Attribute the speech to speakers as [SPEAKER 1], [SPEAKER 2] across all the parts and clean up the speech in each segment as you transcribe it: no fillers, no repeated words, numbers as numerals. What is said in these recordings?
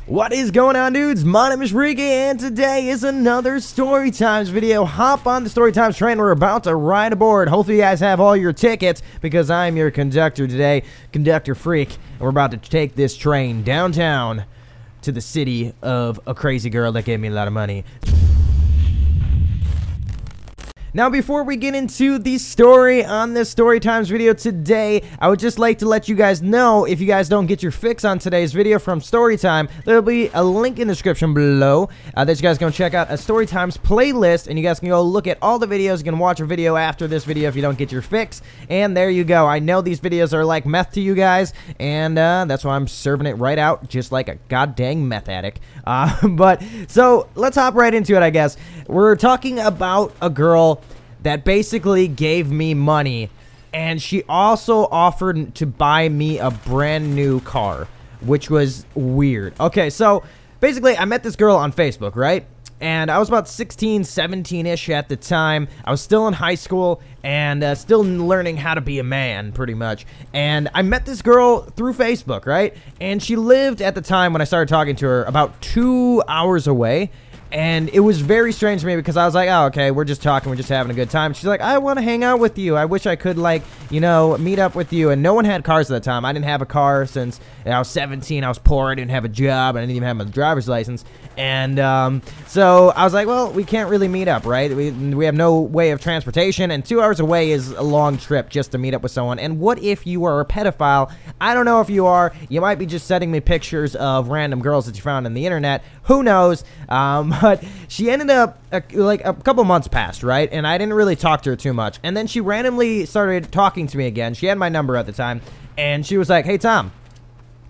[SPEAKER 1] What is going on, dudes? My name is ImFr3ke, and today is another Story Times video. Hop on the Story Times train. We're about to ride aboard. Hopefully you guys have all your tickets, because I'm your conductor today, Conductor Freak, and we're about to take this train downtown to the city of a crazy girl that gave me a lot of money. Now, before we get into the story on this Story Times video today, I would just like to let you guys know, if you guys don't get your fix on today's video from Story Time, there'll be a link in the description below that you guys can check out a Story Times playlist, and you guys can go look at all the videos. You can watch a video after this video if you don't get your fix, and there you go. I know these videos are like meth to you guys, and that's why I'm serving it right out, just like a goddamn meth addict. But, so, let's hop right into it, I guess. We're talking about a girl that basically gave me money, and she also offered to buy me a brand new car, which was weird. Okay, so basically I met this girl on Facebook, right? And I was about 16, 17-ish at the time. I was still in high school and still learning how to be a man, pretty much. And I met this girl through Facebook, right? And she lived, at the time when I started talking to her, about 2 hours away. And it was very strange to me because I was like, oh, okay, we're just talking, we're just having a good time. She's like, I want to hang out with you. I wish I could, like, you know, meet up with you. And no one had cars at the time. I didn't have a car since I was 17. I was poor. I didn't have a job. I didn't even have my driver's license. And so I was like, well, we can't really meet up, right? We have no way of transportation. And 2 hours away is a long trip just to meet up with someone. And what if you are a pedophile? I don't know if you are. You might be just sending me pictures of random girls that you found on the internet. Who knows? But she ended up, like, a couple months passed, right? And I didn't really talk to her too much. And then she randomly started talking to me again. She had my number at the time. And she was like, hey, Tom,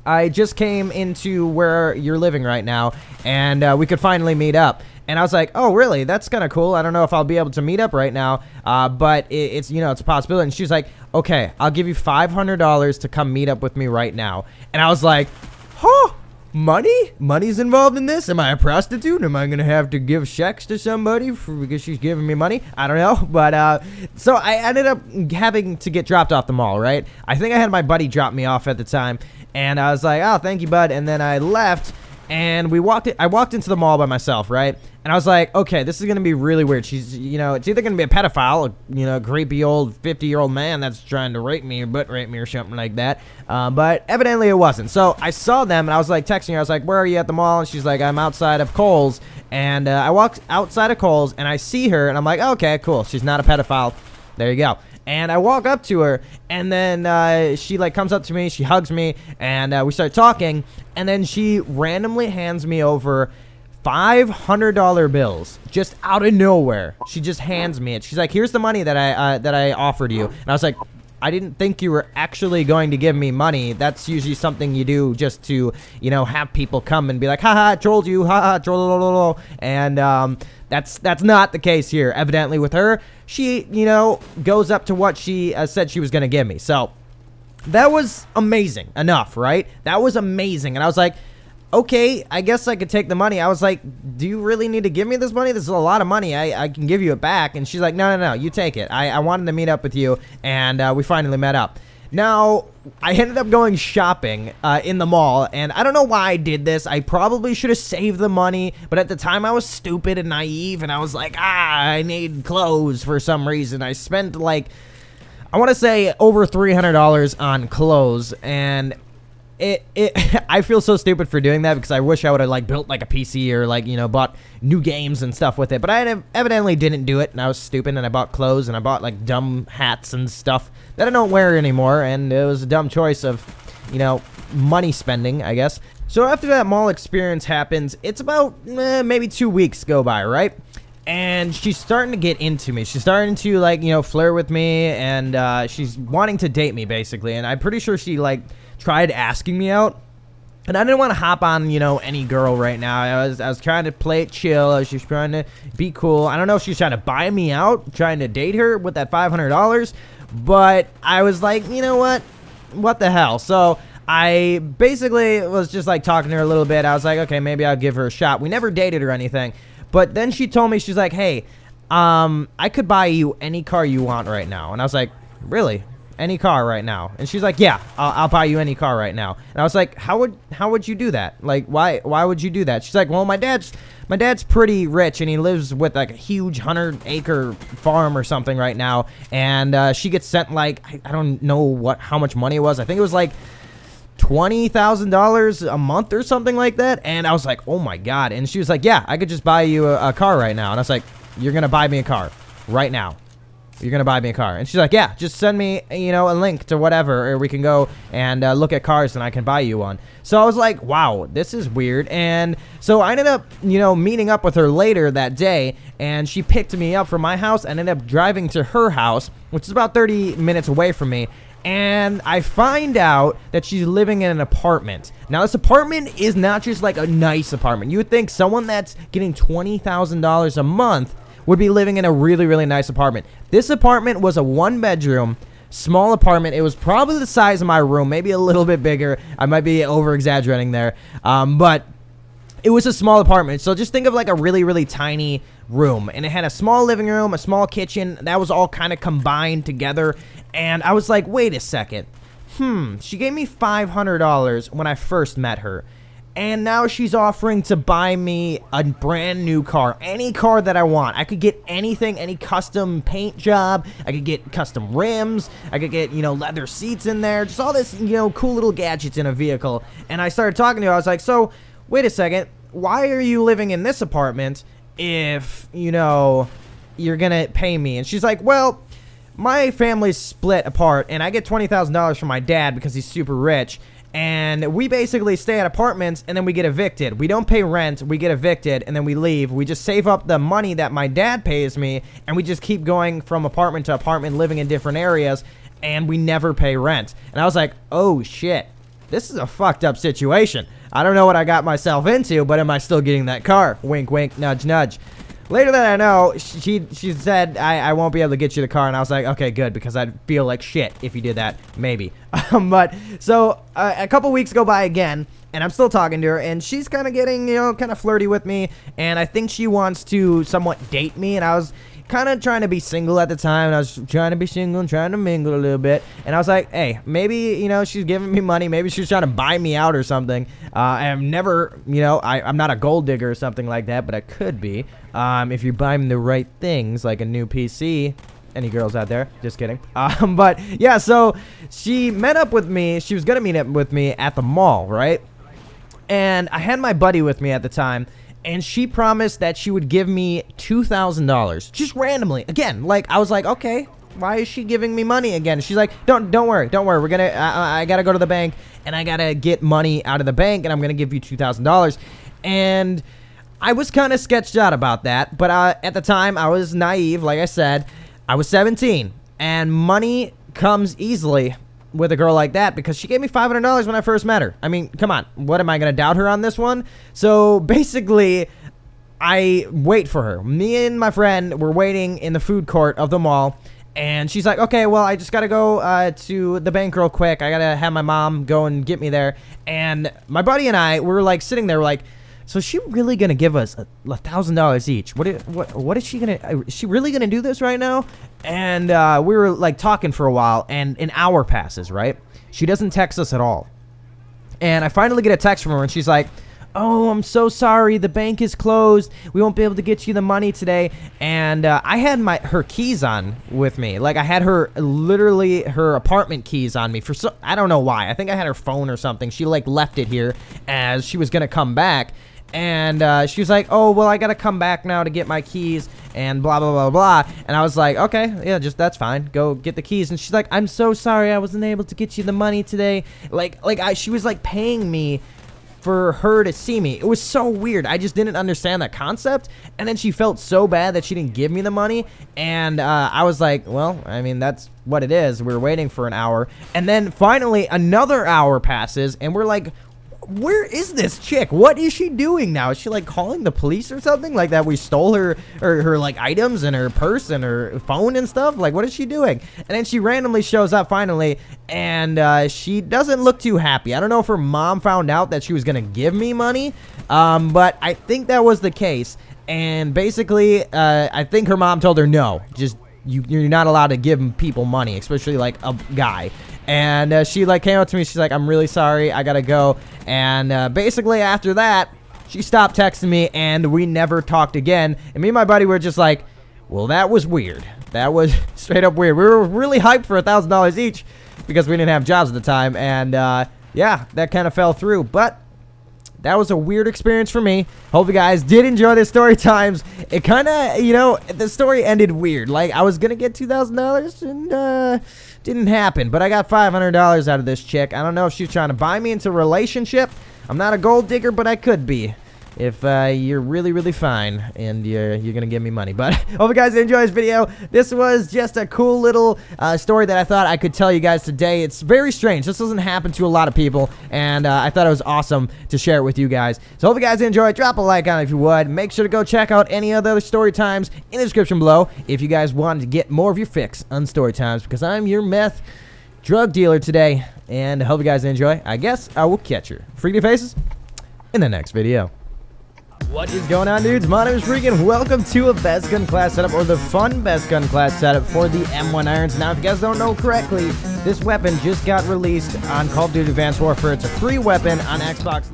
[SPEAKER 1] I just came into where you're living right now, and we could finally meet up. And I was like, oh, really? That's kind of cool. I don't know if I'll be able to meet up right now, but it's, you know, it's a possibility. And she's like, okay, I'll give you $500 to come meet up with me right now. And I was like, huh? Money? Money's involved in this? Am I a prostitute? Am I gonna have to give checks to somebody because she's giving me money? I don't know. But so I ended up having to get dropped off the mall, right? I think I had my buddy drop me off at the time, and I was like, oh, thank you, bud. And then I left, and I walked into the mall by myself, right? And I was like, okay, this is gonna be really weird. She's, you know, it's either gonna be a pedophile, you know, creepy old 50-year-old man that's trying to rape me or butt rape me or something like that. But evidently it wasn't. So I saw them, and I was like texting her. I was like, where are you at the mall? And she's like, I'm outside of Kohl's. And I walked outside of Kohl's, and I see her, and I'm like, okay, cool. She's not a pedophile. There you go. And I walk up to her, and then she, like, comes up to me, she hugs me, and we start talking, and then she randomly hands me over $500 bills, just out of nowhere. She just hands me it. She's like, here's the money that I offered you. And I was like, I didn't think you were actually going to give me money. That's usually something you do just to, you know, have people come and be like, haha, I trolled you, haha, troll. And that's not the case here. Evidently with her, she, you know, goes up to what she said she was going to give me. So that was amazing enough, right? That was amazing. And I was like, okay, I guess I could take the money. I was like, do you really need to give me this money? This is a lot of money. I can give you it back. And she's like, no, you take it. I wanted to meet up with you, and we finally met up. Now, I ended up going shopping in the mall, and I don't know why I did this. I probably should have saved the money, but at the time I was stupid and naive, and I was like, I need clothes for some reason. I spent, like, I want to say over $300 on clothes, and I feel so stupid for doing that because I wish I would have, like, built, like, a PC or, like, you know, bought new games and stuff with it. But I evidently didn't do it, and I was stupid, and I bought clothes, and I bought, like, dumb hats and stuff that I don't wear anymore, and it was a dumb choice of, you know, money spending, I guess. So after that mall experience happens, it's about maybe 2 weeks go by, right? And she's starting to get into me. She's starting to, like, you know, flirt with me, and she's wanting to date me, basically. And I'm pretty sure she, like, tried asking me out, and I didn't want to hop on, you know, any girl right now. I was trying to play it chill. I was just trying to be cool. I don't know if she was trying to buy me out, trying to date her with that $500, but I was like, you know what the hell? So I basically was just, like, talking to her a little bit. I was like, okay, maybe I'll give her a shot. We never dated or anything, but then she told me, she's like, hey, I could buy you any car you want right now. And I was like, really? any car right now? And she's like, yeah, I'll buy you any car right now. And I was like, how would you do that? Like, why would you do that? She's like, well, my dad's pretty rich, and he lives with like a huge 100-acre farm or something right now. And she gets sent like, I don't know how much money it was. I think it was like $20,000 a month or something like that. And I was like, oh my God. And she was like, yeah, I could just buy you a car right now. And I was like, you're gonna buy me a car right now? You're gonna buy me a car? And she's like, yeah, just send me, you know, a link to whatever, or we can go and look at cars and I can buy you one. So I was like, wow, this is weird. And so I ended up, you know, meeting up with her later that day, and she picked me up from my house and ended up driving to her house, which is about 30 minutes away from me. And I find out that she's living in an apartment. Now, this apartment is not just like a nice apartment. You would think someone that's getting $20,000 a month would be living in a really, really nice apartment. This apartment was a 1-bedroom, small apartment. It was probably the size of my room, maybe a little bit bigger. I might be over-exaggerating there. But it was a small apartment. So just think of like a really, really tiny room. And it had a small living room, a small kitchen. That was all kind of combined together. And I was like, wait a second. She gave me $500 when I first met her. And now she's offering to buy me a brand new car. Any car that I want. I could get anything, any custom paint job. I could get custom rims. I could get, you know, leather seats in there. Just all this, you know, cool little gadgets in a vehicle. And I started talking to her. I was like, so, wait a second. Why are you living in this apartment if, you know, you're gonna pay me? And she's like, well, my family's split apart, and I get $20,000 from my dad because he's super rich. And we basically stay at apartments, and then we get evicted. We don't pay rent, we get evicted, and then we leave. We just save up the money that my dad pays me, and we just keep going from apartment to apartment, living in different areas, and we never pay rent. And I was like, oh shit, this is a fucked up situation. I don't know what I got myself into, but am I still getting that car? Wink, wink, nudge, nudge. Later that I know, she said, I won't be able to get you the car. And I was like, okay, good, because I'd feel like shit if you did that. Maybe. But, so, a couple weeks go by again, and I'm still talking to her, and she's kind of getting, you know, kind of flirty with me. And I think she wants to somewhat date me, and I was kind of trying to be single at the time, and I was trying to be single and trying to mingle a little bit. And I was like, hey, maybe, you know, she's giving me money. Maybe she's trying to buy me out or something. I'm never, you know, I'm not a gold digger or something like that, but I could be. If you buy me the right things, like a new PC. Any girls out there? Just kidding. But yeah, so she met up with me. She was gonna meet up with me at the mall, right? And I had my buddy with me at the time, and she promised that she would give me $2,000 just randomly. Again, like, I was like, okay, why is she giving me money again? She's like, don't worry. We're gonna, I gotta go to the bank, and I gotta get money out of the bank, and I'm gonna give you $2,000. And I was kind of sketched out about that, but at the time, I was naive. Like I said, I was 17, and money comes easily with a girl like that, because she gave me $500 when I first met her. I mean, come on. What, am I going to doubt her on this one? So basically, I wait for her. Me and my friend were waiting in the food court of the mall, and she's like, okay, well, I just got to go to the bank real quick. I got to have my mom go and get me there. And my buddy and I were like sitting there like, so is she really gonna give us $1,000 each? What is she gonna? Is she really gonna do this right now? And we were like talking for a while, and an hour passes. Right? She doesn't text us at all. And I finally get a text from her, and she's like, "Oh, I'm so sorry. The bank is closed. We won't be able to get you the money today." And I had her keys on with me. Like, I had literally her apartment keys on me I don't know why. I think I had her phone or something. She like left it here as she was gonna come back. And she was like, oh, well, I gotta come back now to get my keys and blah, blah, blah, blah. And I was like, okay, yeah, that's fine. Go get the keys. And she's like, I'm so sorry I wasn't able to get you the money today. She was like paying me for her to see me. It was so weird. I just didn't understand that concept. And then she felt so bad that she didn't give me the money. And I was like, well, I mean, that's what it is. We're waiting for an hour. And then finally another hour passes, and we're like, where is this chick? What is she doing now? Is she like calling the police or something? Like that we stole her like items and her purse and her phone and stuff? Like, what is she doing? And then she randomly shows up finally, and she doesn't look too happy. I don't know if her mom found out that she was gonna give me money, but I think that was the case. And basically, I think her mom told her, no, just you're not allowed to give people money, especially like a guy. And she like came up to me. She's like, I'm really sorry, I gotta go. And basically after that, she stopped texting me, and we never talked again. And me and my buddy were just like, well, that was weird. That was straight up weird. We were really hyped for $1,000 each because we didn't have jobs at the time. And yeah, that kind of fell through. But that was a weird experience for me. Hope you guys did enjoy this story times. It kind of, you know, the story ended weird. Like, I was going to get $2,000 and didn't happen. But I got $500 out of this chick. I don't know if she's trying to buy me into a relationship. I'm not a gold digger, but I could be. If you're really, really fine and you're going to give me money. But hope you guys enjoy this video. This was just a cool little story that I thought I could tell you guys today. It's very strange. This doesn't happen to a lot of people, and I thought it was awesome to share it with you guys. So hope you guys enjoy. Drop a like on it if you would. Make sure to go check out any other story times in the description below if you guys want to get more of your fix on story times, because I'm your meth drug dealer today, and I hope you guys enjoy. I guess I will catch your freaky faces in the next video. What is going on, dudes? My name is ImFr3ke, and welcome to a best gun class setup, or the fun best gun class setup for the M1 irons. Now, if you guys don't know correctly, this weapon just got released on Call of Duty Advanced Warfare. It's a free weapon on Xbox.